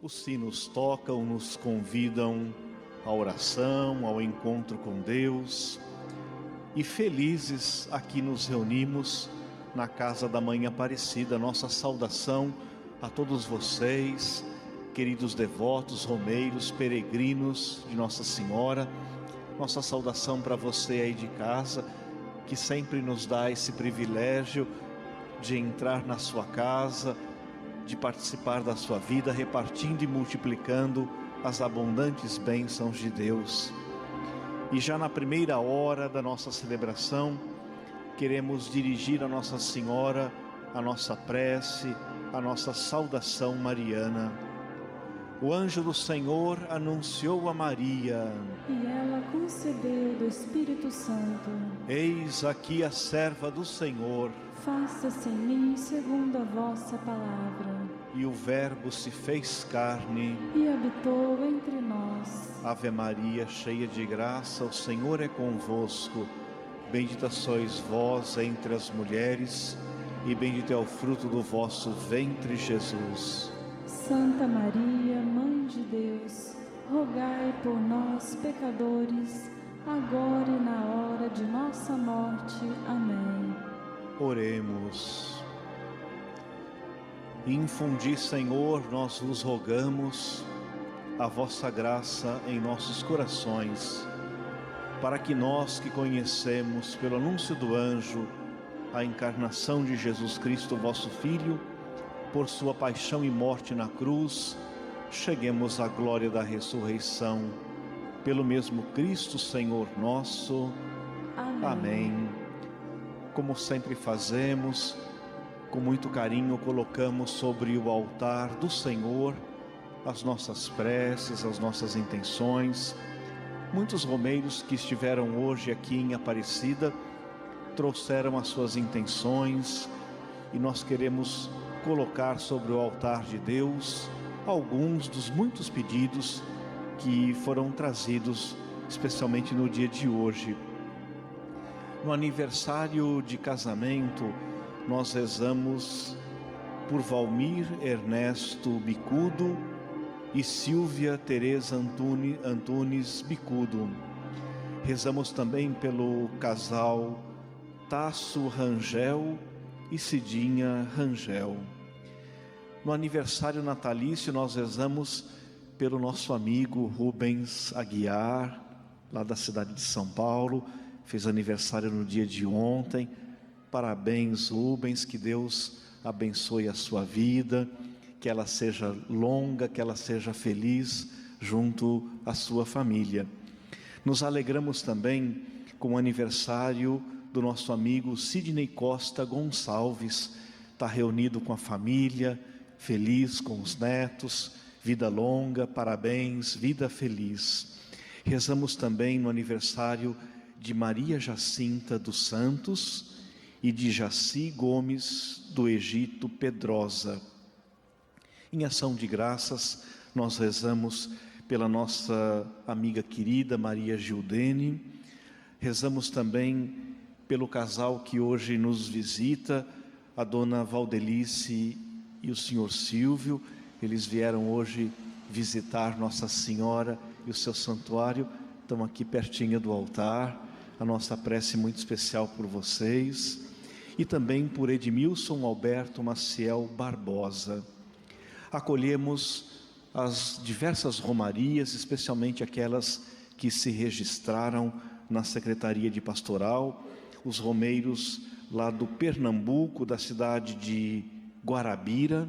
Os sinos tocam, nos convidam à oração, ao encontro com Deus. E felizes aqui nos reunimos na casa da Mãe Aparecida. Nossa saudação a todos vocês, queridos devotos, romeiros, peregrinos de Nossa Senhora. Nossa saudação para você aí de casa, que sempre nos dá esse privilégio de entrar na sua casa, de participar da sua vida, repartindo e multiplicando as abundantes bênçãos de Deus. E já na primeira hora da nossa celebração, queremos dirigir a Nossa Senhora a nossa prece, a nossa saudação mariana. O anjo do Senhor anunciou a Maria, e ela concebeu do Espírito Santo. Eis aqui a serva do Senhor. Faça-se em mim segundo a vossa palavra. E o Verbo se fez carne e habitou entre nós. Ave Maria, cheia de graça, o Senhor é convosco. Bendita sois vós entre as mulheres, e bendito é o fruto do vosso ventre, Jesus. Santa Maria, Mãe de Deus, rogai por nós, pecadores, agora e na hora de nossa morte. Amém. Oremos. Infundi, Senhor, nós vos rogamos, a vossa graça em nossos corações, para que nós que conhecemos pelo anúncio do anjo a encarnação de Jesus Cristo, vosso Filho, por sua paixão e morte na cruz, cheguemos à glória da ressurreição. Pelo mesmo Cristo, Senhor nosso. Amém. Amém. Como sempre fazemos, com muito carinho colocamos sobre o altar do Senhor as nossas preces, as nossas intenções. Muitos romeiros que estiveram hoje aqui em Aparecida trouxeram as suas intenções, e nós queremos colocar sobre o altar de Deus alguns dos muitos pedidos que foram trazidos especialmente no dia de hoje. No aniversário de casamento, nós rezamos por Valmir Ernesto Bicudo e Silvia Tereza Antunes Bicudo. Rezamos também pelo casal Tasso Rangel e Cidinha Rangel. No aniversário natalício, nós rezamos pelo nosso amigo Rubens Aguiar, lá da cidade de São Paulo, fez aniversário no dia de ontem. Parabéns, Rubens, que Deus abençoe a sua vida, que ela seja longa, que ela seja feliz junto à sua família. Nos alegramos também com o aniversário do nosso amigo Sidney Costa Gonçalves. Está reunido com a família, feliz com os netos, vida longa, parabéns, vida feliz. Rezamos também no aniversário de Maria Jacinta dos Santos e de Jaci Gomes do Egito Pedrosa. Em ação de graças, nós rezamos pela nossa amiga querida Maria Gildene. Rezamos também pelo casal que hoje nos visita, a dona Valdelice e o senhor Silvio. Eles vieram hoje visitar Nossa Senhora e o seu santuário, estão aqui pertinho do altar. A nossa prece muito especial por vocês, e também por Edmilson Alberto Maciel Barbosa. Acolhemos as diversas romarias, especialmente aquelas que se registraram na Secretaria de Pastoral, os romeiros lá do Pernambuco, da cidade de Guarabira,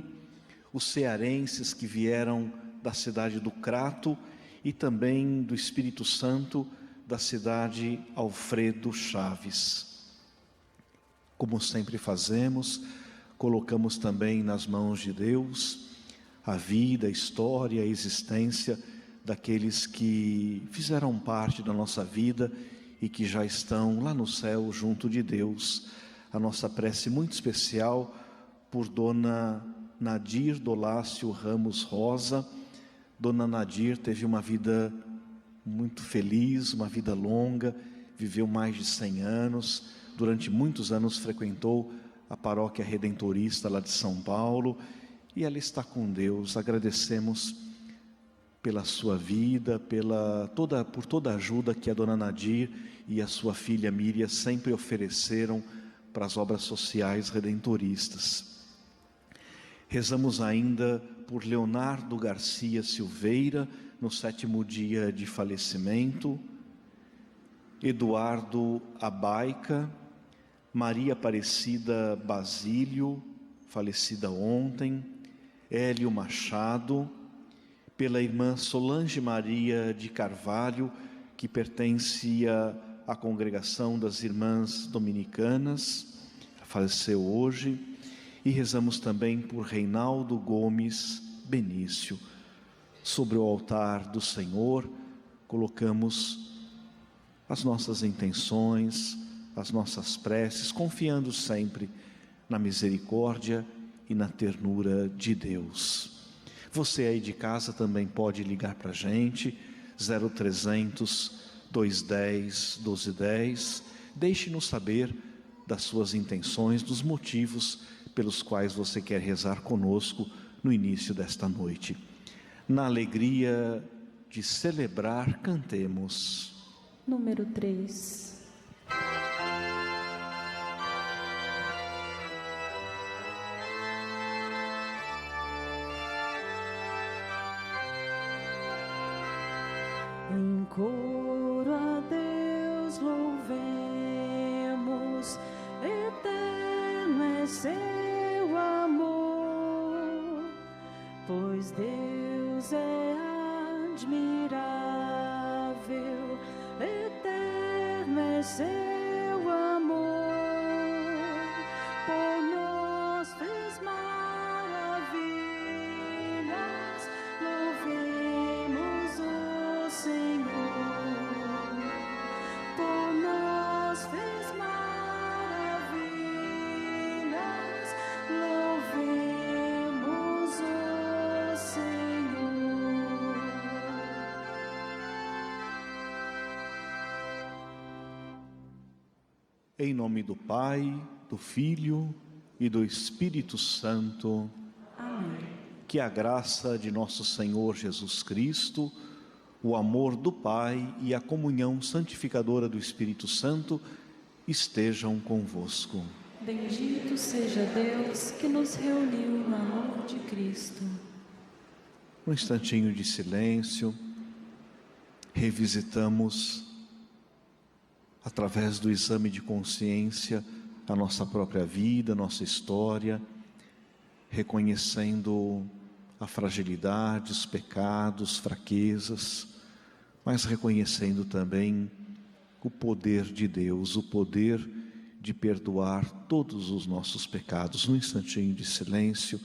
os cearenses que vieram da cidade do Crato, e também do Espírito Santo, da cidade Alfredo Chaves. Como sempre fazemos, colocamos também nas mãos de Deus a vida, a história, a existência daqueles que fizeram parte da nossa vida e que já estão lá no céu junto de Deus. A nossa prece muito especial por Dona Nadir Dolácio Ramos Rosa. Dona Nadir teve uma vida muito feliz, uma vida longa, viveu mais de 100 anos, durante muitos anos frequentou a paróquia redentorista lá de São Paulo, e ela está com Deus. Agradecemos pela sua vida, por toda a ajuda que a dona Nadir e a sua filha Miriam sempre ofereceram para as obras sociais redentoristas. Rezamos ainda por Leonardo Garcia Silveira, no 7º dia de falecimento, Eduardo Abaica, Maria Aparecida Basílio, falecida ontem, Hélio Machado, pela irmã Solange Maria de Carvalho, que pertencia à congregação das Irmãs Dominicanas, faleceu hoje, e rezamos também por Reinaldo Gomes Benício. Sobre o altar do Senhor, colocamos as nossas intenções, as nossas preces, confiando sempre na misericórdia e na ternura de Deus. Você aí de casa também pode ligar para a gente, 0300 210 1210. Deixe-nos saber das suas intenções, dos motivos pelos quais você quer rezar conosco no início desta noite. Na alegria de celebrar, cantemos. Número 3. Em coro a Deus louvemos, eterno é seu amor, pois Deus é admirável, eterno é seu amor, por nós fez maravilhas, louvemos o Senhor, por nós fez maravilhas, louvemos o Senhor. Em nome do Pai, do Filho e do Espírito Santo. Amém. Que a graça de nosso Senhor Jesus Cristo, o amor do Pai e a comunhão santificadora do Espírito Santo estejam convosco. Bendito seja Deus que nos reuniu no amor de Cristo. Um instantinho de silêncio, revisitamos, através do exame de consciência, a nossa própria vida, nossa história, reconhecendo a fragilidade, os pecados, fraquezas, mas reconhecendo também o poder de Deus, o poder de perdoar todos os nossos pecados. Num instantinho de silêncio,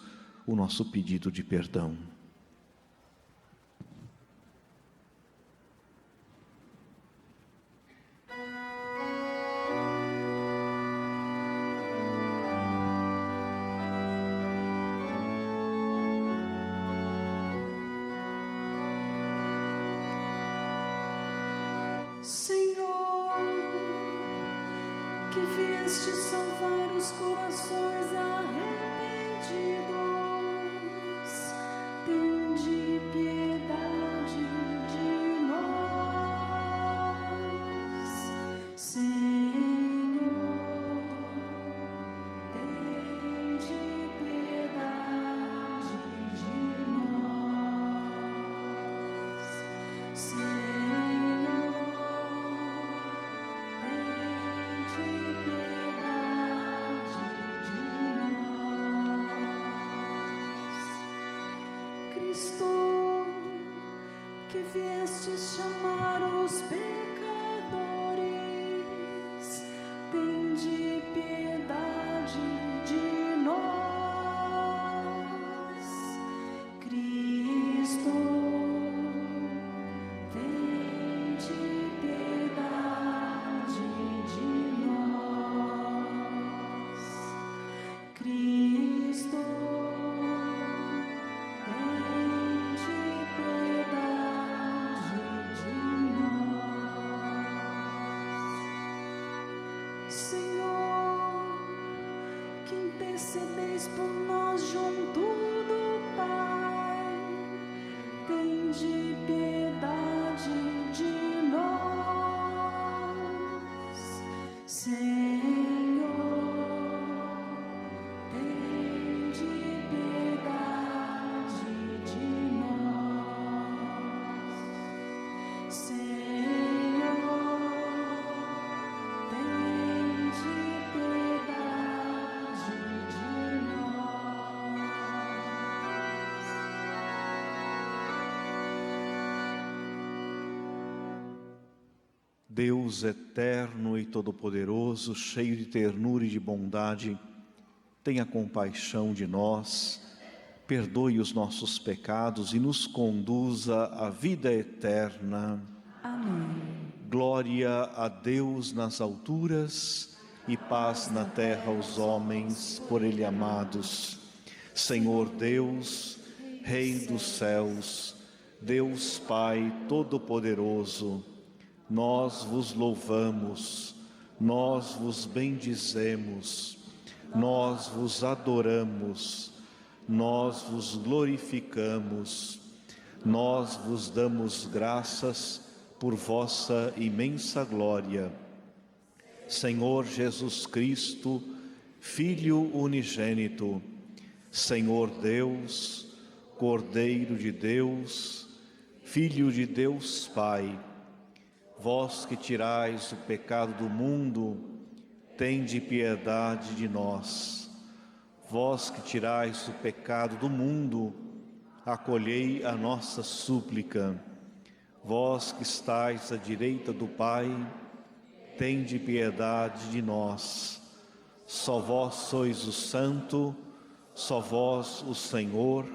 o nosso pedido de perdão. Senhor, que vieste salvar os corações arrependidos, tende piedade de nós. Senhor, tende piedade de nós. Senhor, Cristo, que vieste chamar os pecadores, tende piedade de nós. Cristo, tende piedade de nós. Cristo, Senhor, que intercedeis por nós junto do Deus eterno e todo-poderoso, cheio de ternura e de bondade, tenha compaixão de nós, perdoe os nossos pecados e nos conduza à vida eterna. Amém. Glória a Deus nas alturas e paz na terra aos homens por Ele amados. Senhor Deus, Rei dos céus, Deus Pai Todo-Poderoso, nós vos louvamos, nós vos bendizemos, nós vos adoramos, nós vos glorificamos, nós vos damos graças por vossa imensa glória. Senhor Jesus Cristo, Filho unigênito, Senhor Deus, Cordeiro de Deus, Filho de Deus Pai, vós que tirais o pecado do mundo, tende piedade de nós. Vós que tirais o pecado do mundo, acolhei a nossa súplica. Vós que estais à direita do Pai, tende piedade de nós. Só vós sois o Santo, só vós o Senhor,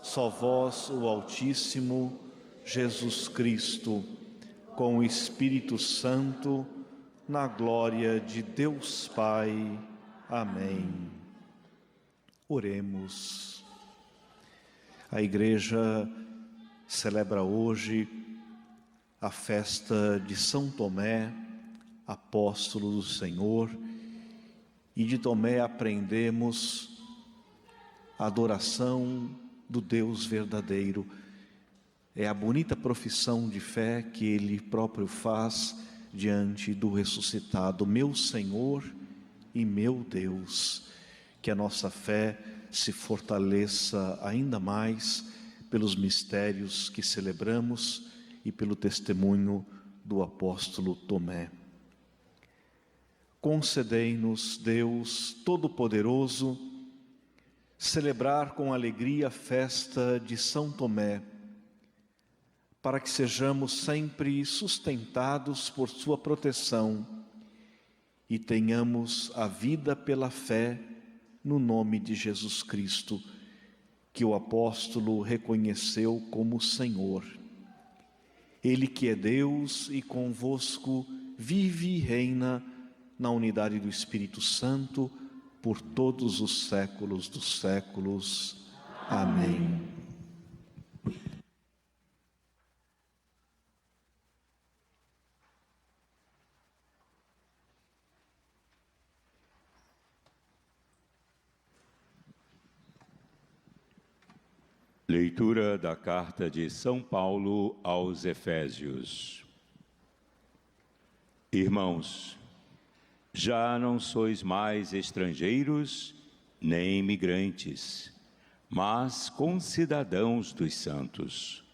só vós o Altíssimo, Jesus Cristo, com o Espírito Santo, na glória de Deus Pai. Amém. Oremos. A Igreja celebra hoje a festa de São Tomé, apóstolo do Senhor, e de Tomé aprendemos a adoração do Deus verdadeiro. É a bonita profissão de fé que ele próprio faz diante do ressuscitado, meu Senhor e meu Deus. Que a nossa fé se fortaleça ainda mais pelos mistérios que celebramos e pelo testemunho do apóstolo Tomé. Concedei-nos, Deus Todo-Poderoso, celebrar com alegria a festa de São Tomé, para que sejamos sempre sustentados por sua proteção e tenhamos a vida pela fé no nome de Jesus Cristo, que o apóstolo reconheceu como Senhor. Ele que é Deus e convosco vive e reina na unidade do Espírito Santo por todos os séculos dos séculos. Amém. Leitura da Carta de São Paulo aos Efésios. Irmãos, já não sois mais estrangeiros nem imigrantes, mas concidadãos dos santos.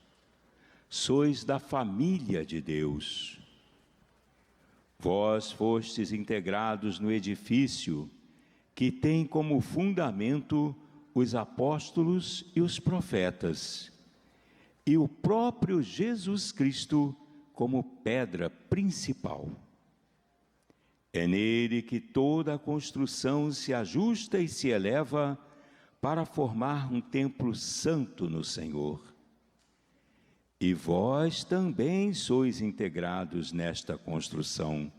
Sois da família de Deus. Vós fostes integrados no edifício que tem como fundamento os apóstolos e os profetas, e o próprio Jesus Cristo como pedra principal. É nele que toda a construção se ajusta e se eleva para formar um templo santo no Senhor. E vós também sois integrados nesta construção,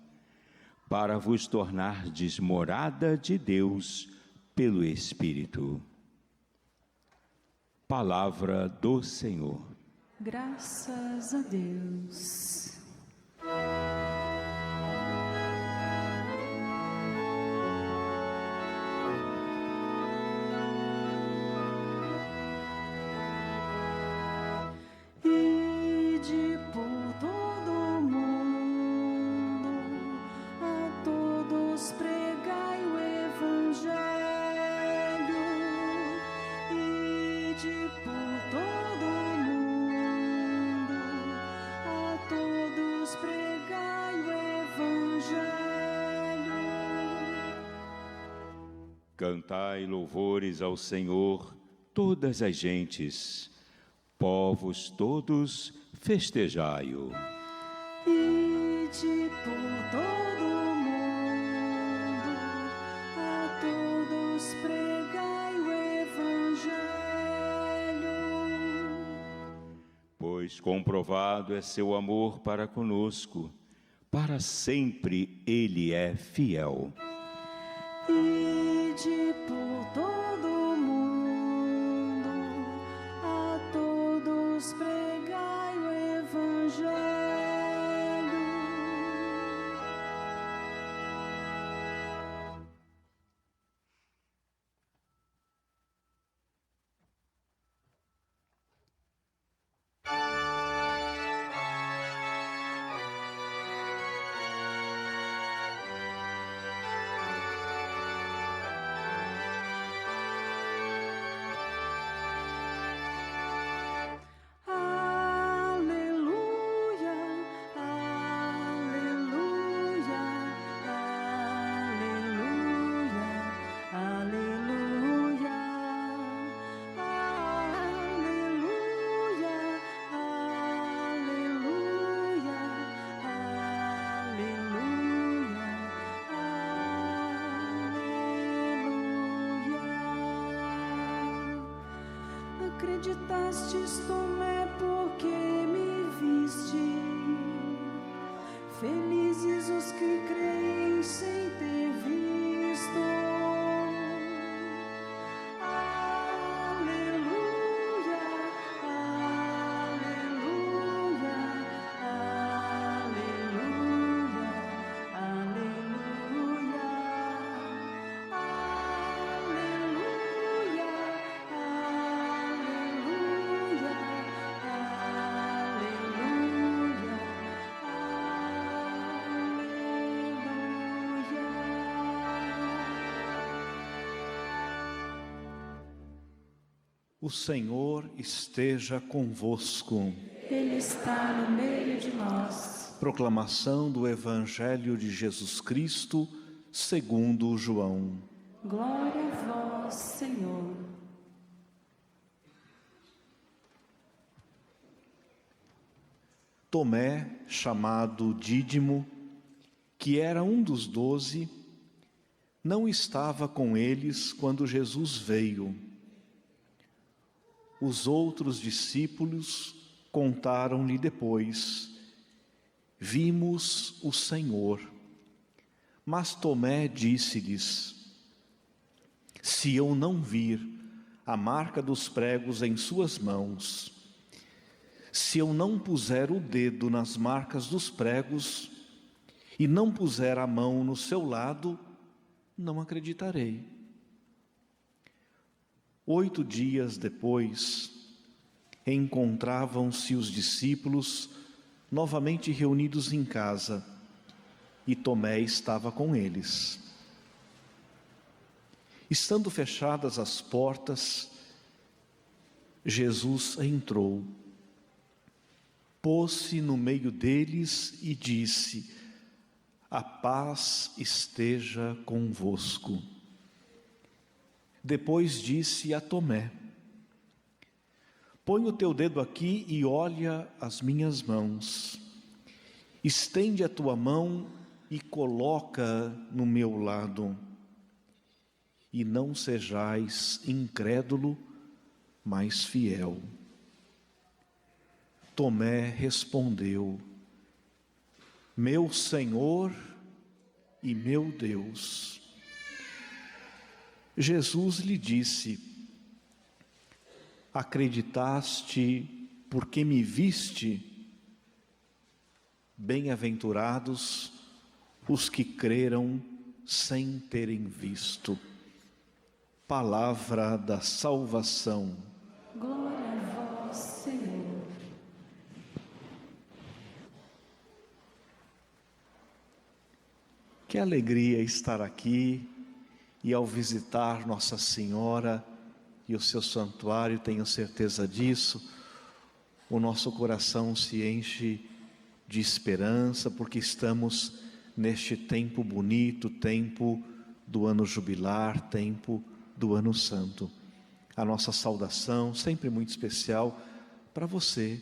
para vos tornardes morada de Deus pelo Espírito. Palavra do Senhor. Graças a Deus. Ide por todo o mundo, a todos pregai o Evangelho. Ide por todo o mundo, a todos pregai o Evangelho. Cantai louvores ao Senhor, todas as gentes. Povos todos, festejai-o. Ide pois comprovado é seu amor para conosco. Para sempre Ele é fiel. Ide por todo o mundo, a todos pregai o Evangelho. Acreditastes, Tomé, porque me viste. Felizes os que creem sem ter visto. Aleluia, aleluia, aleluia, aleluia, O Senhor esteja convosco. Ele está no meio de nós. Proclamação do Evangelho de Jesus Cristo, segundo João. Glória a vós, Senhor. Tomé, chamado Dídimo, que era um dos 12, não estava com eles quando Jesus veio. Os outros discípulos contaram-lhe depois: vimos o Senhor. Mas Tomé disse-lhes: se eu não vir a marca dos pregos em suas mãos, se eu não puser o dedo nas marcas dos pregos e não puser a mão no seu lado, não acreditarei. 8 dias depois, encontravam-se os discípulos novamente reunidos em casa, e Tomé estava com eles. Estando fechadas as portas, Jesus entrou, pôs-se no meio deles e disse: a paz esteja convosco. Depois disse a Tomé: põe o teu dedo aqui e olha as minhas mãos. Estende a tua mão e coloca no meu lado. E não sejais incrédulo, mas fiel. Tomé respondeu: meu Senhor e meu Deus. Jesus lhe disse: acreditaste porque me viste? Bem-aventurados os que creram sem terem visto. Palavra da salvação. Glória a vós, Senhor. Que alegria estar aqui e ao visitar Nossa Senhora e o seu santuário, tenho certeza disso, o nosso coração se enche de esperança, porque estamos neste tempo bonito, tempo do ano jubilar, tempo do ano santo. A nossa saudação, sempre muito especial, para você,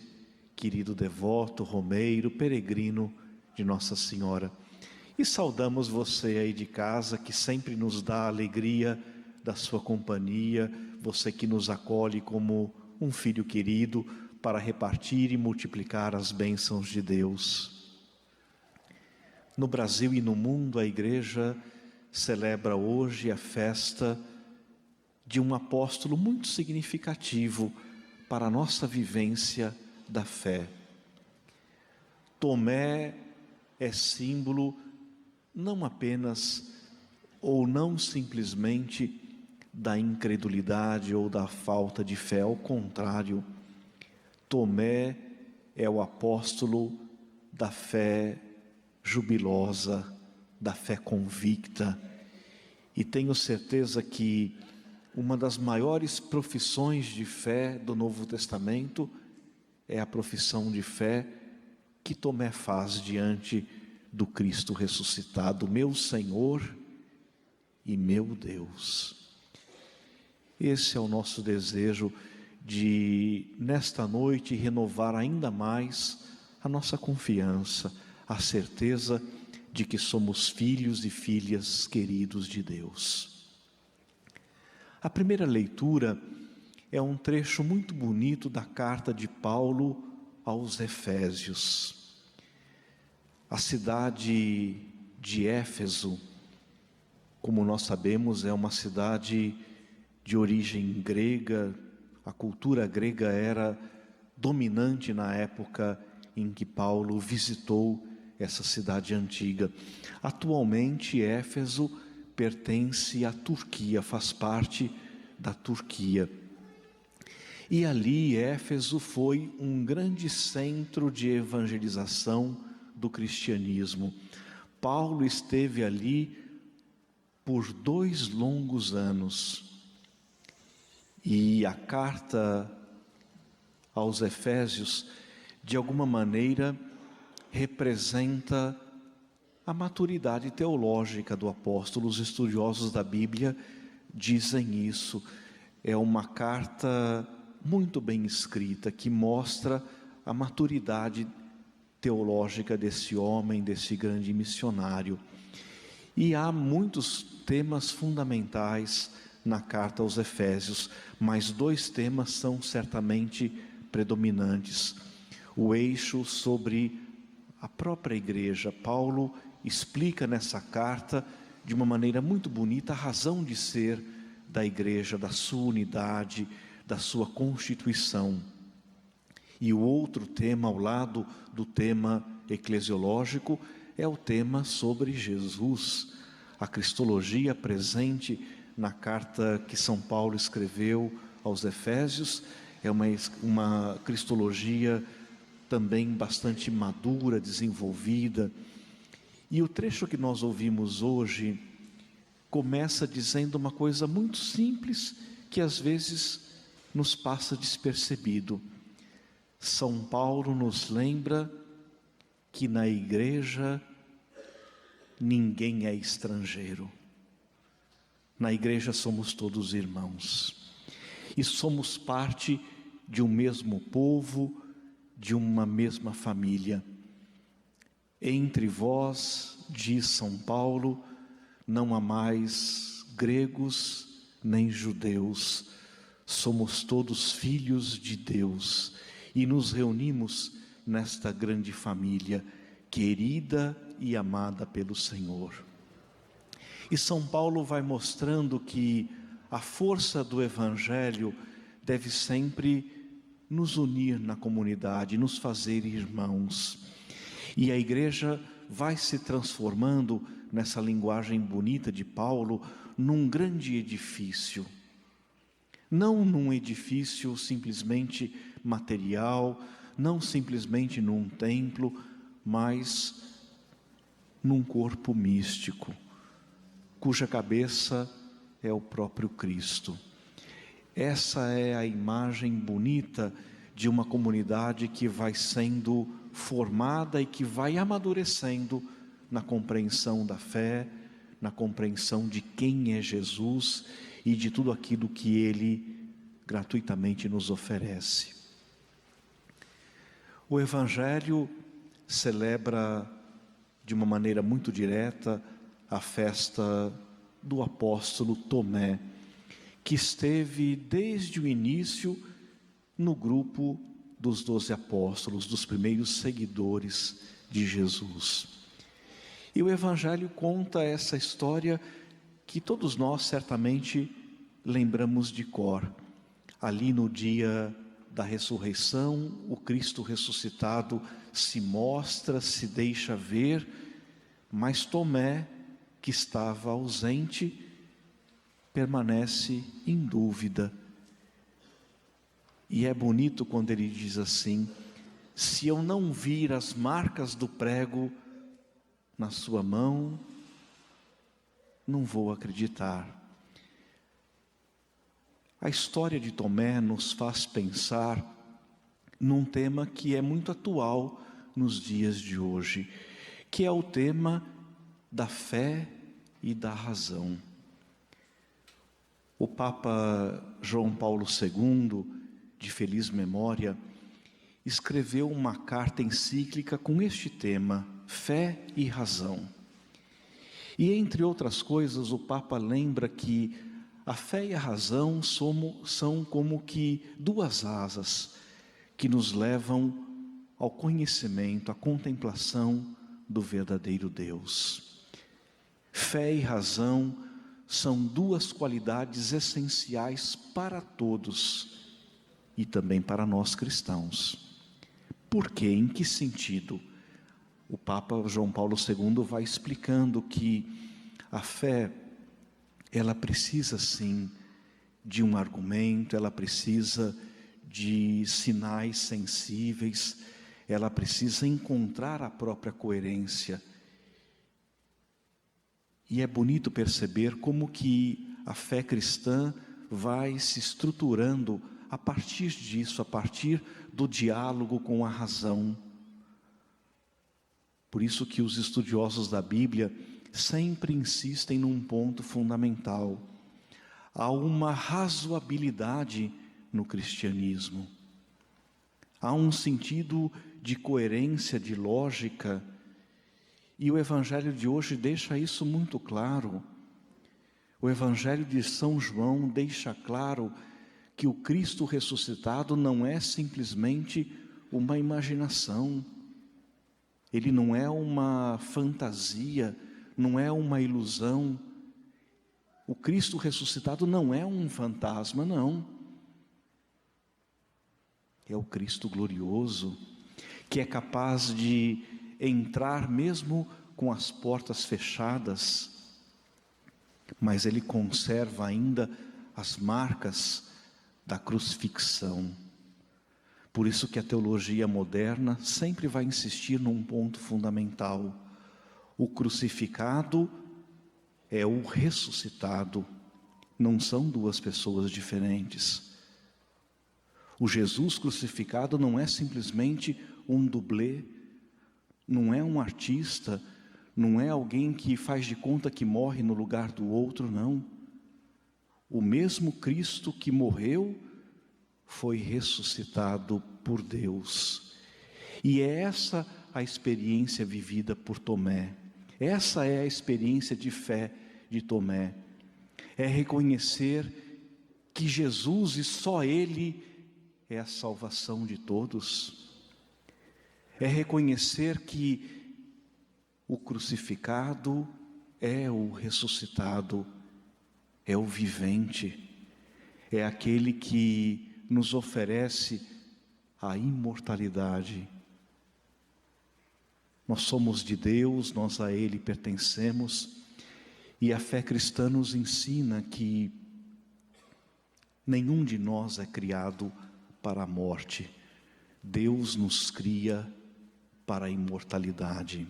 querido devoto, romeiro, peregrino de Nossa Senhora. E saudamos você aí de casa, que sempre nos dá a alegria da sua companhia, você que nos acolhe como um filho querido, para repartir e multiplicar as bênçãos de Deus. No Brasil e no mundo, a Igreja celebra hoje a festa de um apóstolo muito significativo para a nossa vivência da fé. Tomé é símbolo não apenas ou não simplesmente da incredulidade ou da falta de fé, ao contrário, Tomé é o apóstolo da fé jubilosa, da fé convicta, e tenho certeza que uma das maiores profissões de fé do Novo Testamento é a profissão de fé que Tomé faz diante do Cristo ressuscitado, meu Senhor e meu Deus. Esse é o nosso desejo de, nesta noite, renovar ainda mais a nossa confiança, a certeza de que somos filhos e filhas queridos de Deus. A primeira leitura é um trecho muito bonito da carta de Paulo aos Efésios. A cidade de Éfeso, como nós sabemos, é uma cidade de origem grega. A cultura grega era dominante na época em que Paulo visitou essa cidade antiga. Atualmente, Éfeso pertence à Turquia, faz parte da Turquia. E ali, Éfeso foi um grande centro de evangelização do cristianismo. Paulo esteve ali por 2 longos anos. E a carta aos Efésios, de alguma maneira, representa a maturidade teológica do apóstolo. Os estudiosos da Bíblia dizem isso. É uma carta muito bem escrita, que mostra a maturidade teológica desse homem, desse grande missionário. E há muitos temas fundamentais na carta aos Efésios, mas 2 temas são certamente predominantes. O eixo sobre a própria igreja. Paulo explica nessa carta, de uma maneira muito bonita, a razão de ser da igreja, da sua unidade, da sua constituição. E o outro tema, ao lado do tema eclesiológico, é o tema sobre Jesus, a cristologia presente na carta que São Paulo escreveu aos Efésios. É uma cristologia também bastante madura, desenvolvida. E o trecho que nós ouvimos hoje começa dizendo uma coisa muito simples, que às vezes nos passa despercebido. São Paulo nos lembra que na igreja ninguém é estrangeiro. Na igreja somos todos irmãos. E somos parte de um mesmo povo, de uma mesma família. Entre vós, diz São Paulo, não há mais gregos nem judeus. Somos todos filhos de Deus e nos reunimos nesta grande família, querida e amada pelo Senhor. E São Paulo vai mostrando que a força do Evangelho deve sempre nos unir na comunidade, nos fazer irmãos. E a igreja vai se transformando, nessa linguagem bonita de Paulo, num grande edifício. Não num edifício simplesmente material, não simplesmente num templo, mas num corpo místico, cuja cabeça é o próprio Cristo. Essa é a imagem bonita de uma comunidade que vai sendo formada e que vai amadurecendo na compreensão da fé, na compreensão de quem é Jesus e de tudo aquilo que Ele gratuitamente nos oferece. O Evangelho celebra de uma maneira muito direta a festa do apóstolo Tomé, que esteve desde o início no grupo dos 12 apóstolos, dos primeiros seguidores de Jesus. E o Evangelho conta essa história que todos nós certamente lembramos de cor. Ali no dia da ressurreição, o Cristo ressuscitado se mostra, se deixa ver, mas Tomé, que estava ausente, permanece em dúvida. E é bonito quando ele diz assim: se eu não vir as marcas do prego na sua mão, não vou acreditar. A história de Tomé nos faz pensar num tema que é muito atual nos dias de hoje, que é o tema da fé e da razão. O Papa João Paulo II, de feliz memória, escreveu uma carta encíclica com este tema, fé e razão. E entre outras coisas, o Papa lembra que a fé e a razão são como que duas asas que nos levam ao conhecimento, à contemplação do verdadeiro Deus. Fé e razão são duas qualidades essenciais para todos e também para nós cristãos. Por quê? Em que sentido? O Papa João Paulo II vai explicando que a fé, ela precisa sim de um argumento, ela precisa de sinais sensíveis, ela precisa encontrar a própria coerência. E é bonito perceber como que a fé cristã vai se estruturando a partir disso, a partir do diálogo com a razão. Por isso que os estudiosos da Bíblia sempre insistem num ponto fundamental. Há uma razoabilidade no cristianismo. Há um sentido de coerência, de lógica. E o Evangelho de hoje deixa isso muito claro. O Evangelho de São João deixa claro que o Cristo ressuscitado não é simplesmente uma imaginação. Ele não é uma fantasia, não é uma ilusão. O Cristo ressuscitado não é um fantasma, não. É o Cristo glorioso, que é capaz de entrar mesmo com as portas fechadas, mas ele conserva ainda as marcas da crucifixão. Por isso que a teologia moderna sempre vai insistir num ponto fundamental. O crucificado é o ressuscitado, não são duas pessoas diferentes. O Jesus crucificado não é simplesmente um dublê, não é um artista, não é alguém que faz de conta que morre no lugar do outro, não. O mesmo Cristo que morreu foi ressuscitado por Deus. E é essa a experiência vivida por Tomé. Essa é a experiência de fé de Tomé. É reconhecer que Jesus e só Ele é a salvação de todos. É reconhecer que o crucificado é o ressuscitado, é o vivente, é aquele que nos oferece a imortalidade. Nós somos de Deus, nós a Ele pertencemos, e a fé cristã nos ensina que nenhum de nós é criado para a morte. Deus nos cria para a imortalidade.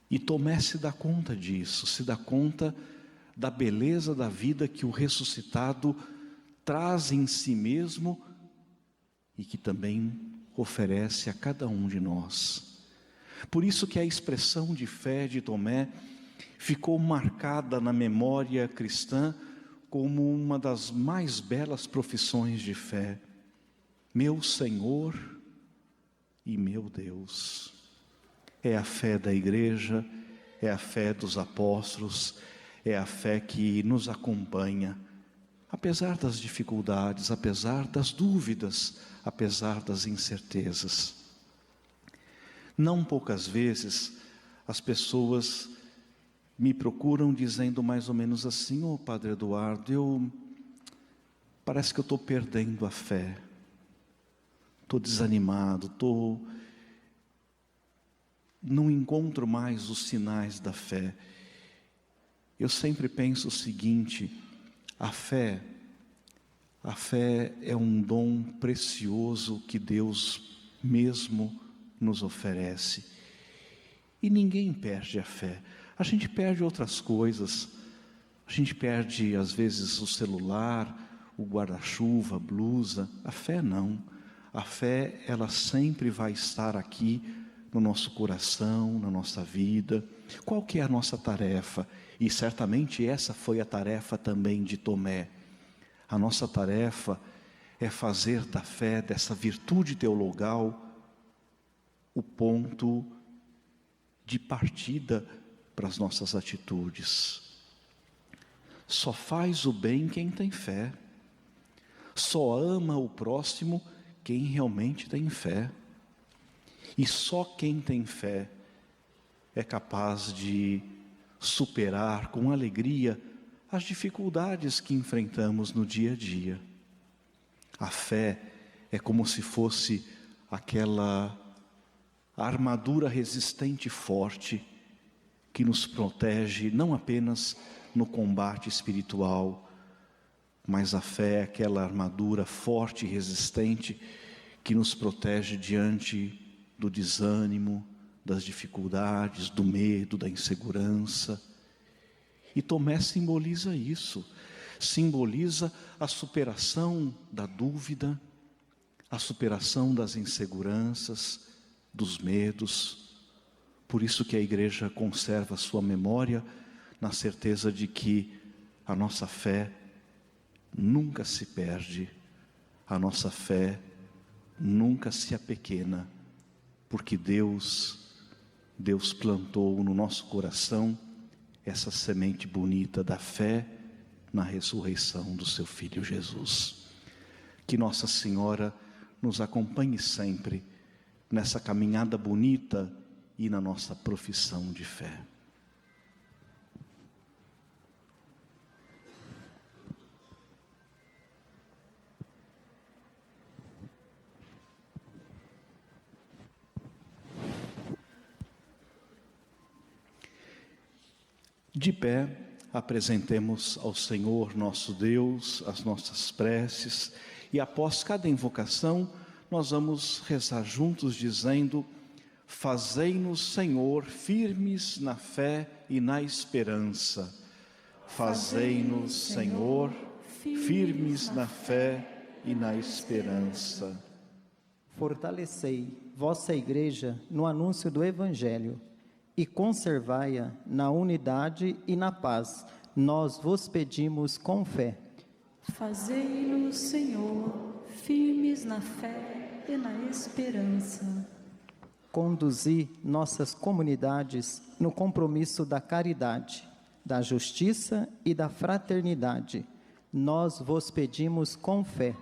E Tomé se dá conta disso, se dá conta da beleza da vida que o ressuscitado traz em si mesmo e que também oferece a cada um de nós. Por isso que a expressão de fé de Tomé ficou marcada na memória cristã como uma das mais belas profissões de fé. Meu Senhor e meu Deus. É a fé da igreja, é a fé dos apóstolos, é a fé que nos acompanha apesar das dificuldades, apesar das dúvidas, apesar das incertezas. Não poucas vezes as pessoas me procuram dizendo mais ou menos assim: ô Padre Eduardo, parece que eu estou perdendo a fé, estou desanimado, não encontro mais os sinais da fé. Eu sempre penso o seguinte: a fé é um dom precioso que Deus mesmo nos oferece. E ninguém perde a fé. A gente perde outras coisas. A gente perde, às vezes, o celular, o guarda-chuva, a blusa. A fé não. A fé, ela sempre vai estar aqui no nosso coração, na nossa vida. Qual que é a nossa tarefa? E certamente essa foi a tarefa também de Tomé. A nossa tarefa é fazer da fé, dessa virtude teologal, o ponto de partida para as nossas atitudes. Só faz o bem quem tem fé. Só ama o próximo quem realmente tem fé. E só quem tem fé é capaz de superar com alegria as dificuldades que enfrentamos no dia a dia. A fé é como se fosse aquela armadura resistente e forte que nos protege não apenas no combate espiritual, mas a fé é aquela armadura forte e resistente que nos protege diante do desânimo, das dificuldades, do medo, da insegurança. E Tomé simboliza isso, simboliza a superação da dúvida, a superação das inseguranças, dos medos. Por isso que a igreja conserva a sua memória na certeza de que a nossa fé nunca se perde, a nossa fé nunca se apequena, porque Deus plantou no nosso coração essa semente bonita da fé na ressurreição do seu Filho Jesus. Que Nossa Senhora nos acompanhe sempre nessa caminhada bonita e na nossa profissão de fé. De pé, apresentemos ao Senhor nosso Deus as nossas preces e após cada invocação nós vamos rezar juntos dizendo: fazei-nos, Senhor, firmes na fé e na esperança. Fazei-nos, Senhor, firmes na fé e na esperança. Fortalecei vossa Igreja no anúncio do Evangelho e conservai-a na unidade e na paz. Nós vos pedimos com fé. Fazei-nos, Senhor, firmes na fé e na esperança. Conduzi nossas comunidades no compromisso da caridade, da justiça e da fraternidade. Nós vos pedimos com fé.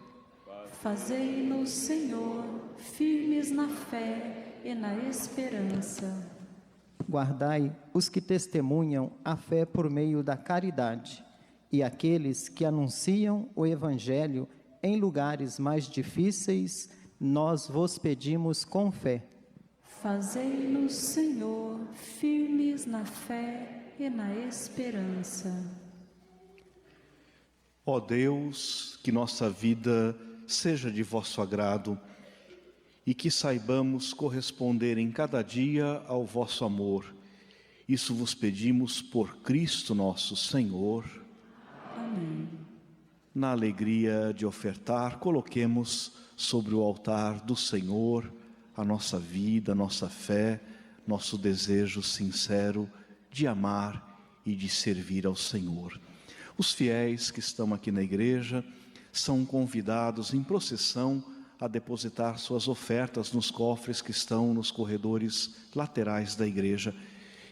Fazei-nos, Senhor, firmes na fé e na esperança. Guardai os que testemunham a fé por meio da caridade e aqueles que anunciam o Evangelho em lugares mais difíceis. Nós vos pedimos com fé. Fazei-nos, Senhor, firmes na fé e na esperança. Ó Deus, que nossa vida seja de vosso agrado e que saibamos corresponder em cada dia ao vosso amor. Isso vos pedimos por Cristo nosso Senhor. Amém. Na alegria de ofertar, coloquemos sobre o altar do Senhor a nossa vida, a nossa fé, nosso desejo sincero de amar e de servir ao Senhor. Os fiéis que estão aqui na igreja são convidados em procissão a depositar suas ofertas nos cofres que estão nos corredores laterais da igreja.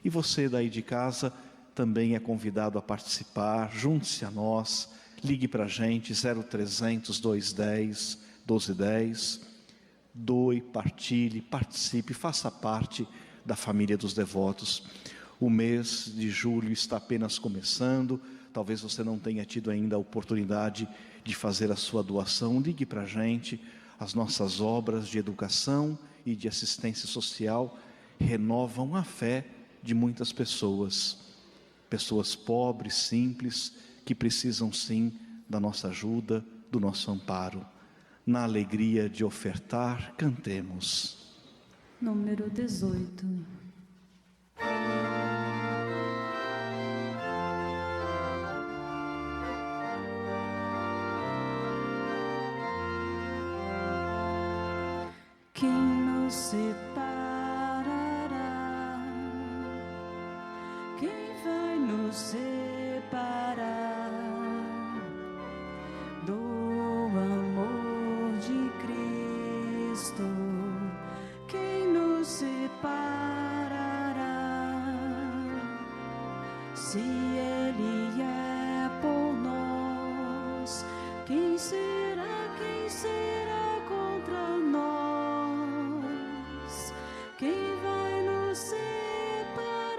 E você daí de casa também é convidado a participar, junte-se a nós Ligue para a gente, 0300 210 1210. Doe, partilhe, participe, faça parte da família dos devotos. O mês de julho está apenas começando. Talvez você não tenha tido ainda a oportunidade de fazer a sua doação. Ligue para a gente. As nossas obras de educação e de assistência social renovam a fé de muitas pessoas. Pessoas pobres, simples, que precisam sim da nossa ajuda, do nosso amparo. Na alegria de ofertar, cantemos. Número 18. Quem nos separará? Quem vai nos separar do amor de Cristo? Quem nos separará? Se Ele é por nós, quem será contra nós? Quem vai nos separar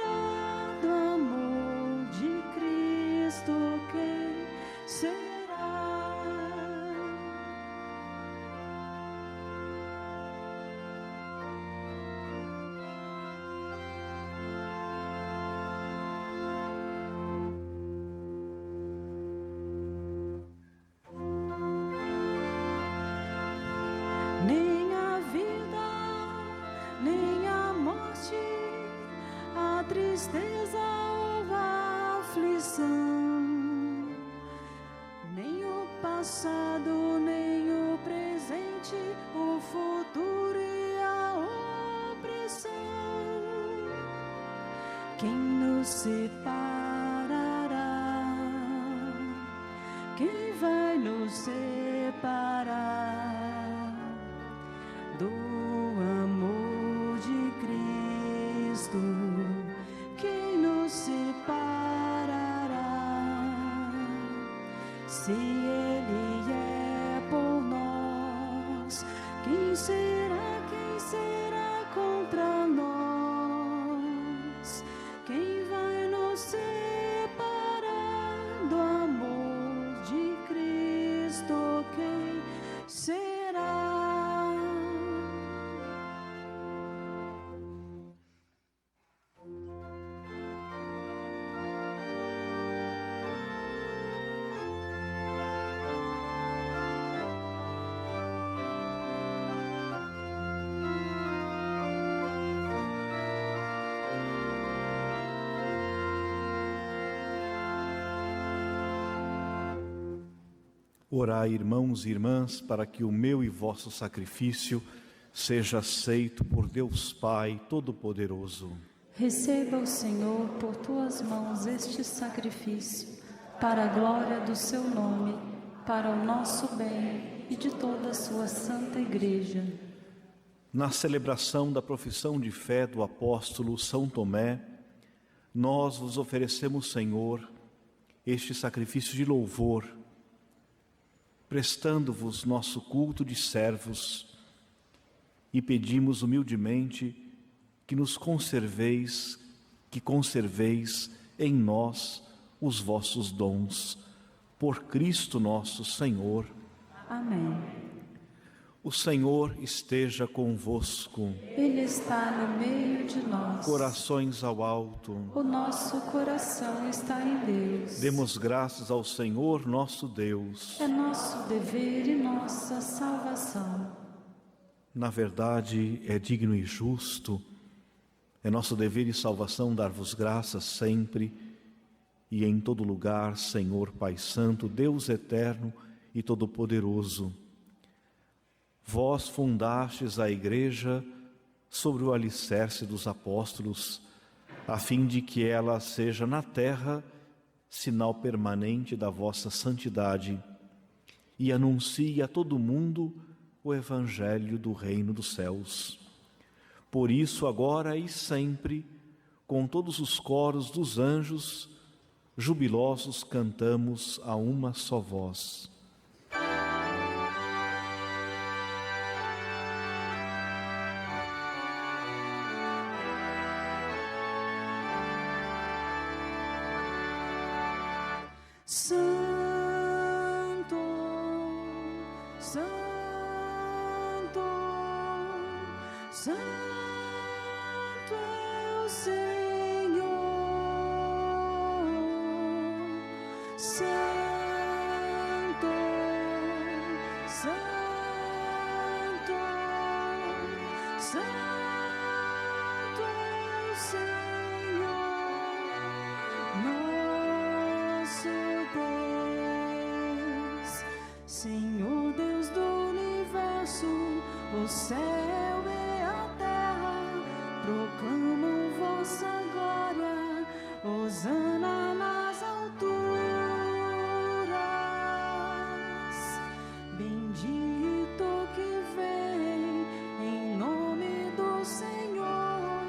do amor de Cristo? Quem será? Nem a vida, nem a morte, a tristeza ou a aflição, nem o passado, nem o presente, o futuro e a opressão. Quem nos separará? Quem vai nos separar do amor de Cristo? Quem nos separará? Se Ele é por nós, quem será contra nós? Quem vai nos separar do amor de Cristo? Quem será? Orai, irmãos e irmãs, para que o meu e vosso sacrifício seja aceito por Deus Pai Todo-Poderoso. Receba o Senhor por tuas mãos este sacrifício, para a glória do seu nome, para o nosso bem e de toda a sua santa Igreja. Na celebração da profissão de fé do apóstolo São Tomé, nós vos oferecemos, Senhor, este sacrifício de louvor, prestando-vos nosso culto de servos, e pedimos humildemente que nos conserveis, que conserveis em nós os vossos dons, por Cristo nosso Senhor. Amém. O Senhor esteja convosco. Ele está no meio de nós. Corações ao alto. O nosso coração está em Deus. Demos graças ao Senhor nosso Deus. É nosso dever e nossa salvação. Na verdade, é digno e justo, é nosso dever e salvação dar-vos graças sempre e em todo lugar, Senhor Pai Santo, Deus eterno e todo-poderoso. Vós fundastes a Igreja sobre o alicerce dos apóstolos, a fim de que ela seja na terra sinal permanente da vossa santidade e anuncie a todo mundo o Evangelho do Reino dos Céus. Por isso, agora e sempre, com todos os coros dos anjos, jubilosos cantamos a uma só voz. Santo, Santo, Santo é o Senhor. Santo, Santo, Santo é o Senhor, nosso Deus, Senhor Deus do universo, o céu e a terra proclamam vossa glória, hosana nas alturas. Bendito que vem em nome do Senhor,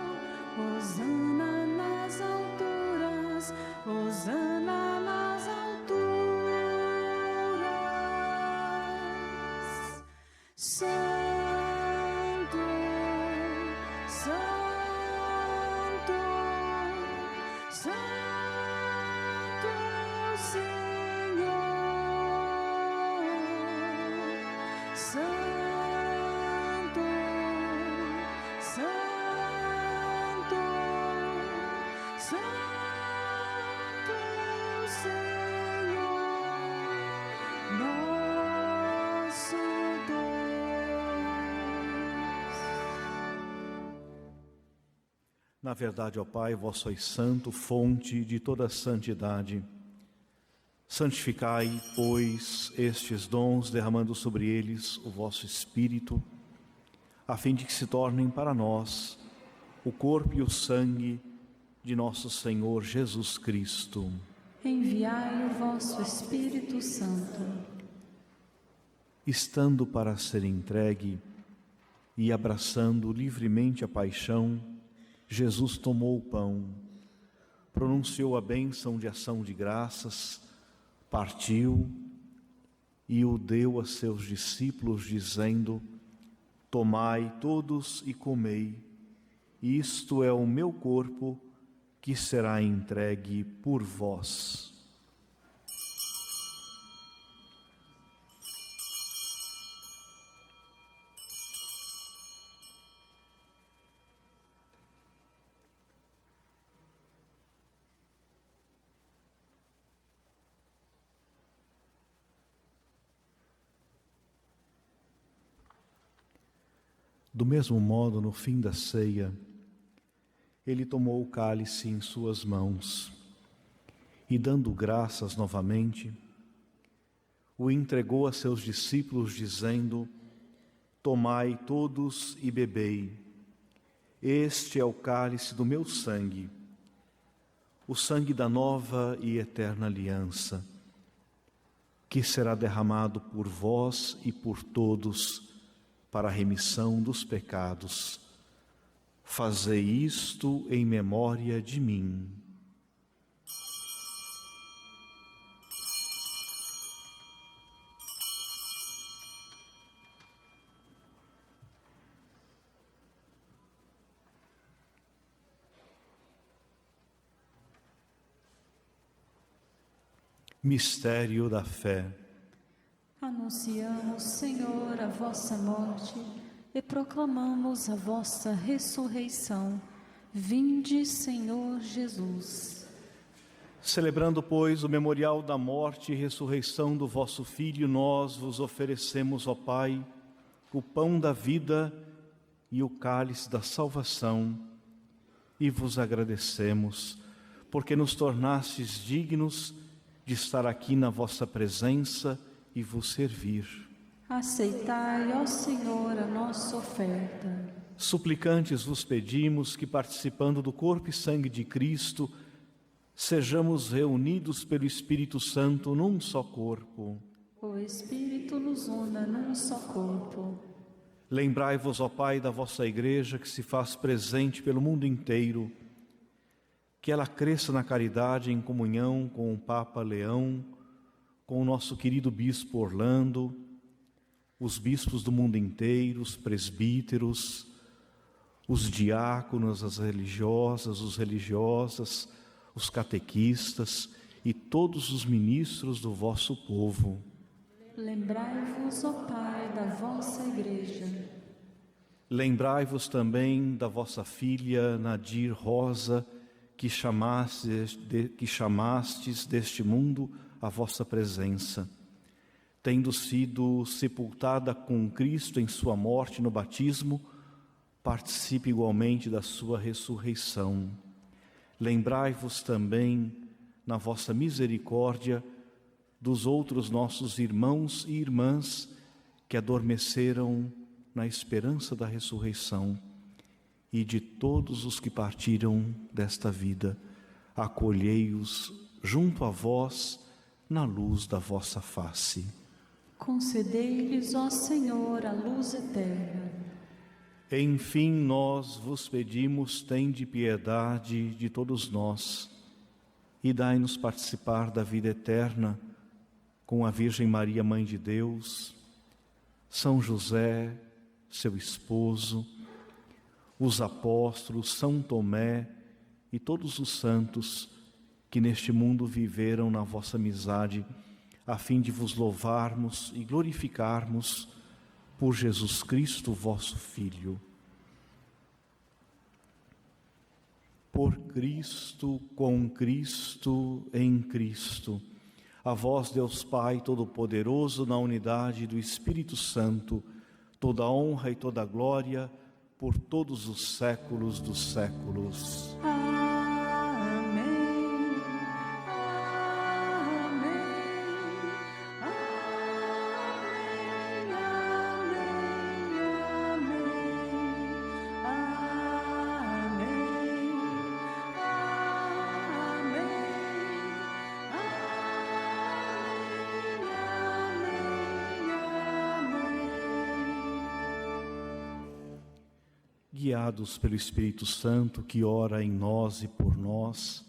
hosana nas alturas, hosana nas alturas. Santo, Santo, Santo é o Senhor. Santo, Santo, Santo é o Senhor, nosso Deus. Na verdade, ó Pai, vós sois santo, fonte de toda santidade. Santificai, pois, estes dons, derramando sobre eles o vosso Espírito, a fim de que se tornem para nós o corpo e o sangue de nosso Senhor Jesus Cristo. Enviai o vosso Espírito Santo. Estando para ser entregue e abraçando livremente a paixão, Jesus tomou o pão, pronunciou a bênção de ação de graças, partiu e o deu a seus discípulos, dizendo: tomai todos e comei, isto é o meu corpo que será entregue por vós. Do mesmo modo, no fim da ceia, ele tomou o cálice em suas mãos e, dando graças novamente, o entregou a seus discípulos, dizendo: tomai todos e bebei, este é o cálice do meu sangue, o sangue da nova e eterna aliança, que será derramado por vós e por todos para a remissão dos pecados. Fazei isto em memória de mim. Mistério da fé. Anunciamos, Senhor, a vossa morte e proclamamos a vossa ressurreição. Vinde, Senhor Jesus. Celebrando, pois, o memorial da morte e ressurreição do vosso Filho, nós vos oferecemos, ó Pai, o pão da vida e o cálice da salvação, e vos agradecemos, porque nos tornastes dignos de estar aqui na vossa presença e vos servir. Aceitai, ó Senhor, a nossa oferta. Suplicantes vos pedimos que, participando do corpo e sangue de Cristo, sejamos reunidos pelo Espírito Santo num só corpo. O Espírito nos una num só corpo. Lembrai-vos, ó Pai, da vossa Igreja que se faz presente pelo mundo inteiro. que ela cresça na caridade em comunhão com o Papa Leão, com o nosso querido Bispo Orlando, os bispos do mundo inteiro, os presbíteros, os diáconos, as religiosas, os religiosas, os catequistas e todos os ministros do vosso povo. Lembrai-vos, ó Pai, da vossa Igreja. Lembrai-vos também da vossa filha Nadir Rosa, que chamastes deste mundo a vossa presença. Tendo sido sepultada com Cristo em sua morte no batismo, participe igualmente da sua ressurreição. Lembrai-vos também, na vossa misericórdia, dos outros nossos irmãos e irmãs que adormeceram na esperança da ressurreição, e de todos os que partiram desta vida, acolhei-os junto a vós na luz da vossa face. Concedei-lhes, ó Senhor, a luz eterna. Enfim, nós vos pedimos, tende piedade de todos nós e dai-nos participar da vida eterna com a Virgem Maria, Mãe de Deus, São José, seu esposo, os apóstolos, São Tomé e todos os santos que neste mundo viveram na vossa amizade, a fim de vos louvarmos e glorificarmos por Jesus Cristo, vosso Filho. Por Cristo, com Cristo, em Cristo, a vós, Deus Pai Todo-Poderoso, na unidade do Espírito Santo, toda honra e toda glória, por todos os séculos dos séculos. Amém. Amém. Amém. Guiados pelo Espírito Santo que ora em nós e por nós,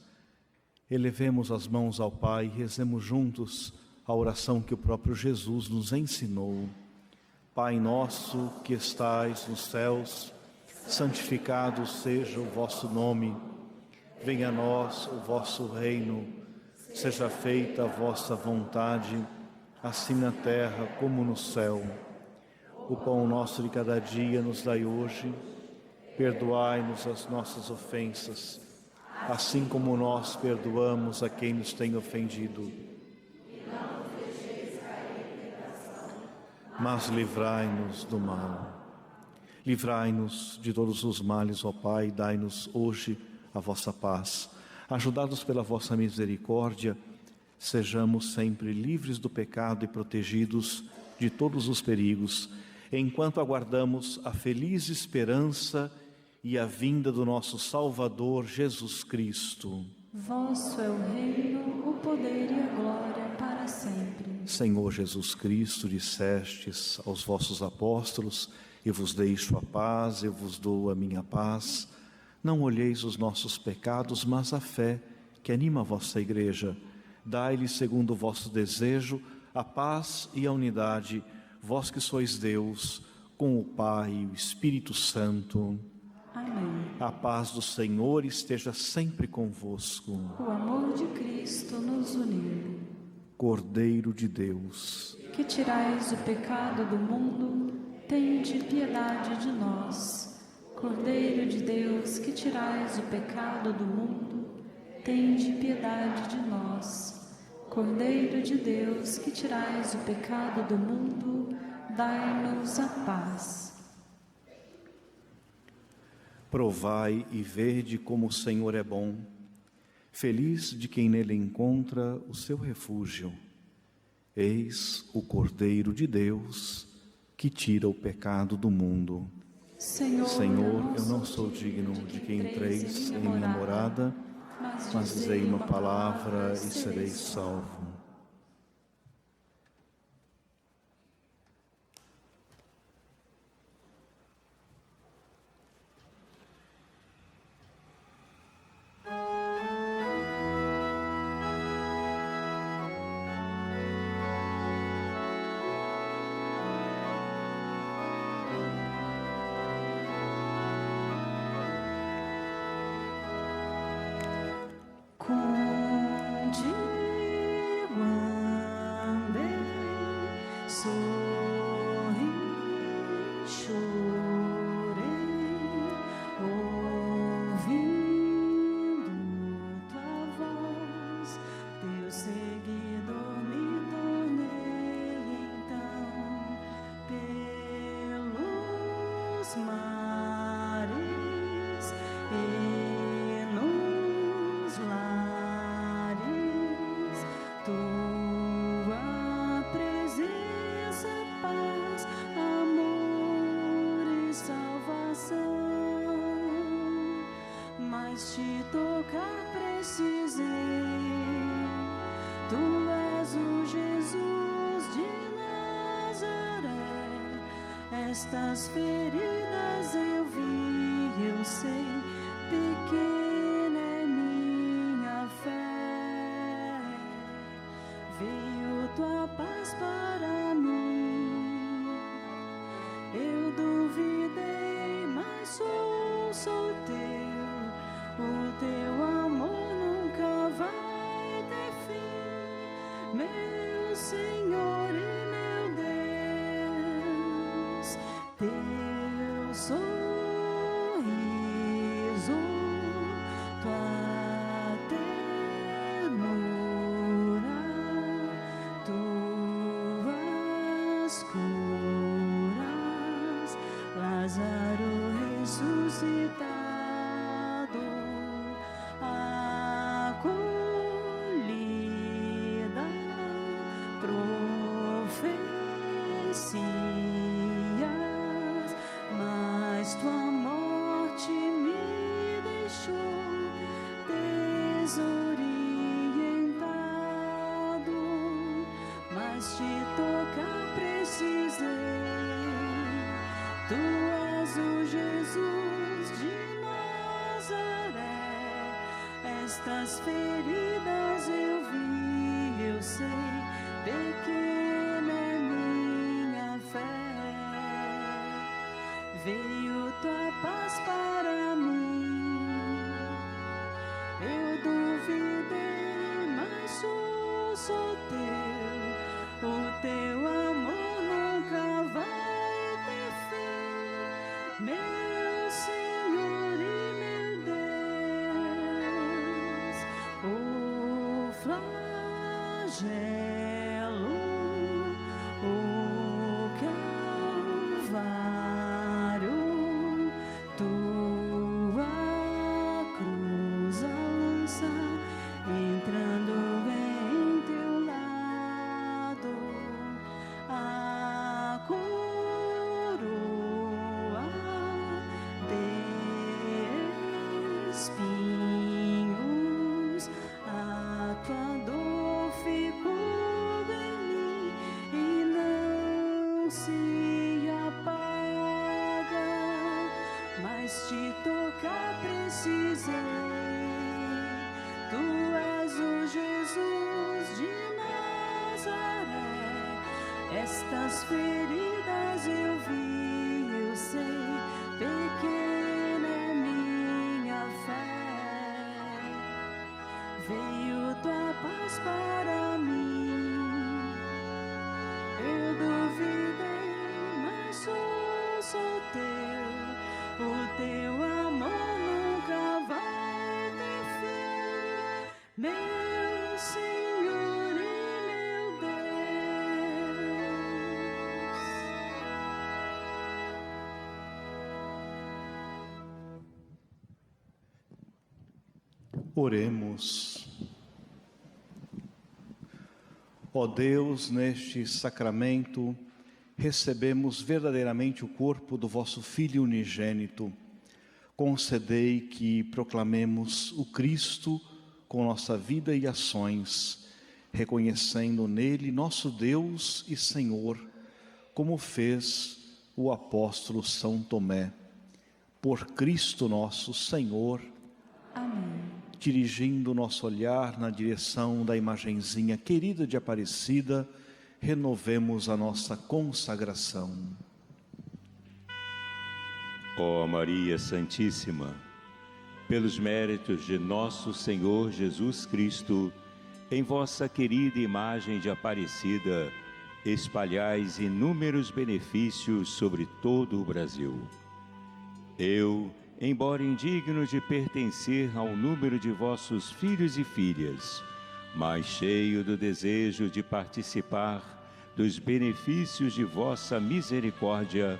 elevemos as mãos ao Pai e rezemos juntos a oração que o próprio Jesus nos ensinou. Pai nosso que estais nos céus, santificado seja o vosso nome. Venha a nós o vosso reino. Seja feita a vossa vontade, assim na terra como no céu. O pão nosso de cada dia nos dai hoje. Perdoai-nos as nossas ofensas, assim como nós perdoamos a quem nos tem ofendido. Mas livrai-nos do mal. Livrai-nos de todos os males, ó Pai, dai-nos hoje a vossa paz. Ajudados pela vossa misericórdia, sejamos sempre livres do pecado e protegidos de todos os perigos, enquanto aguardamos a feliz esperança e a vinda do nosso Salvador Jesus Cristo. Vosso é o reino, o poder e a glória para sempre. Senhor Jesus Cristo, dissestes aos vossos apóstolos: eu vos deixo a paz, eu vos dou a minha paz. Não olheis os nossos pecados, mas a fé que anima a vossa Igreja. Dai-lhe, segundo o vosso desejo, a paz e a unidade, vós que sois Deus, com o Pai e o Espírito Santo. Amém. A paz do Senhor esteja sempre convosco. O amor de Cristo nos uniu. Cordeiro de Deus, Que tirais o pecado do mundo, tende piedade de nós. Cordeiro de Deus, que tirais o pecado do mundo, tende piedade de nós. Cordeiro de Deus, que tirais o pecado do mundo, dai-nos a paz. provai e vede como o Senhor é bom. Feliz de quem nele encontra o seu refúgio. Eis o Cordeiro de Deus, que tira o pecado do mundo. Senhor, eu não sou digno de que entreis em minha morada, mas dizei uma palavra e serei salvo. Estas feridas eu vi, eu sei, pequena é minha fé. Veio tua paz para mim. Eu duvidei, mas sou teu. O teu amor nunca vai ter fim, meu Senhor e meu Deus. Teu sorriso, tua ternura, tuas curas, Lázaro ressuscitado, acolhida, profecia. Mas tua morte me deixou desorientado, mas te tocar precisei. Tu és o Jesus de Nazaré. Estas feridas eu vi, eu sei, pequena é minha fé. Veio tua paz para mim. Eu duvidei, mas sou teu. O teu amor nunca vai ter fim, meu Senhor e meu Deus. O flagelo, o Calvário, tua cruz, a lança entrando em teu lado, a coroa de espinhos, a tua dor ficou em mim e não se apaga, mas te tocar precisei. Tu és o Jesus de Nazaré. Estas feridas eu vi, eu sei, pequena é minha fé. Veio tua paz para mim. Eu duvidei, mas sou teu. O teu amor nunca vai ter fim, meu Senhor e meu Deus. Oremos. Ó Deus, neste sacramento, recebemos verdadeiramente o corpo do vosso Filho unigênito. Concedei que proclamemos o Cristo com nossa vida e ações, reconhecendo nele nosso Deus e Senhor, como fez o apóstolo São Tomé. Por Cristo nosso Senhor. Amém. Dirigindo nosso olhar na direção da imagenzinha querida de Aparecida, renovemos a nossa consagração. Ó Maria Santíssima, pelos méritos de nosso Senhor Jesus Cristo, em vossa querida imagem de Aparecida, espalhais inúmeros benefícios sobre todo o Brasil. Eu, embora indigno de pertencer ao número de vossos filhos e filhas, mas cheio do desejo de participar dos benefícios de vossa misericórdia,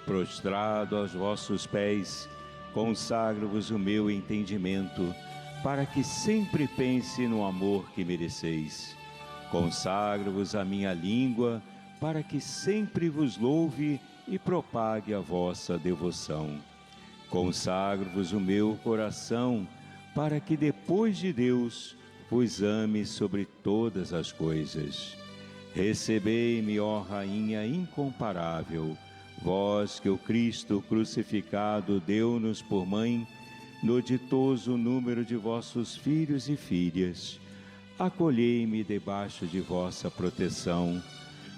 prostrado aos vossos pés, consagro-vos o meu entendimento, para que sempre pense no amor que mereceis. Consagro-vos a minha língua, para que sempre vos louve e propague a vossa devoção. Consagro-vos o meu coração, para que depois de Deus vos ame sobre todas as coisas. Recebei-me, ó Rainha incomparável, vós que o Cristo crucificado deu-nos por mãe, no ditoso número de vossos filhos e filhas. Acolhei-me debaixo de vossa proteção,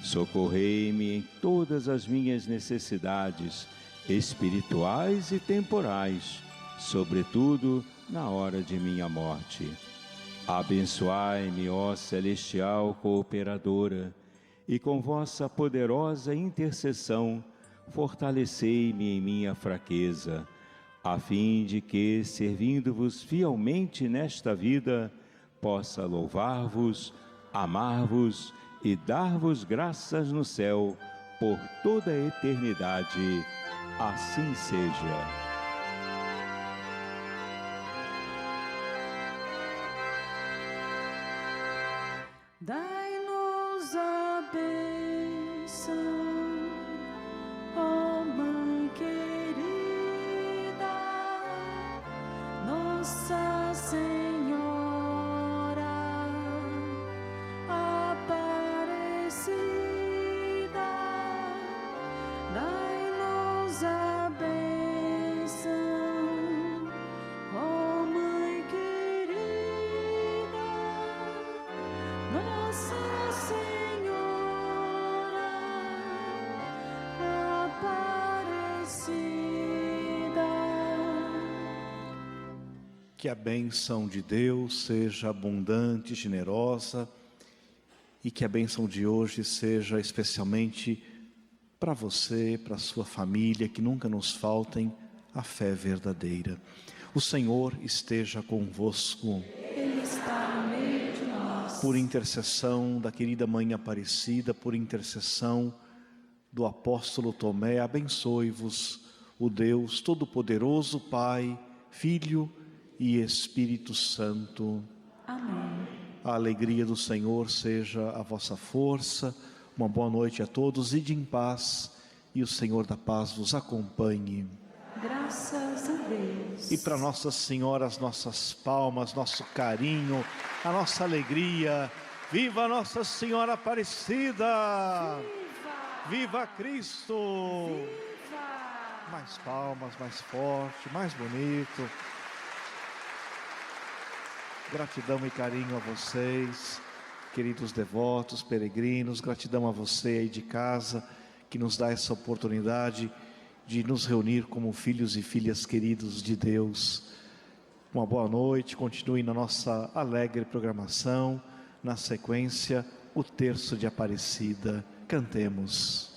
socorrei-me em todas as minhas necessidades, espirituais e temporais, sobretudo na hora de minha morte. Abençoai-me, ó celestial cooperadora, e com vossa poderosa intercessão, fortalecei-me em minha fraqueza, a fim de que, servindo-vos fielmente nesta vida, possa louvar-vos, amar-vos e dar-vos graças no céu por toda a eternidade. Assim seja. Dai-nos a bênção, ó Mãe querida, Nossa Senhora Aparecida. Dai-nos a bênção, ó Mãe querida, Nossa Senhora Aparecida. Que a bênção de Deus seja abundante, generosa, e que a bênção de hoje seja especialmente para você, para a sua família, que nunca nos faltem a fé verdadeira. O Senhor esteja convosco. Ele está no meio de nós. Por intercessão da querida Mãe Aparecida, por intercessão do apóstolo Tomé, abençoe-vos o Deus Todo-Poderoso, Pai, Filho e Espírito Santo. Amém. A alegria do Senhor seja a vossa força. Uma boa noite a todos, ide em paz e o Senhor da paz vos acompanhe. Graças a Deus. E para Nossa Senhora as nossas palmas, nosso carinho, a nossa alegria. Viva Nossa Senhora Aparecida! Viva Cristo! Viva! Mais palmas, mais forte, mais bonito. Gratidão e carinho a vocês, queridos devotos, peregrinos. Gratidão a você aí de casa, que nos dá essa oportunidade de nos reunir como filhos e filhas queridos de Deus. Uma boa noite, continue na nossa alegre programação. Na sequência, o terço de Aparecida. Cantemos.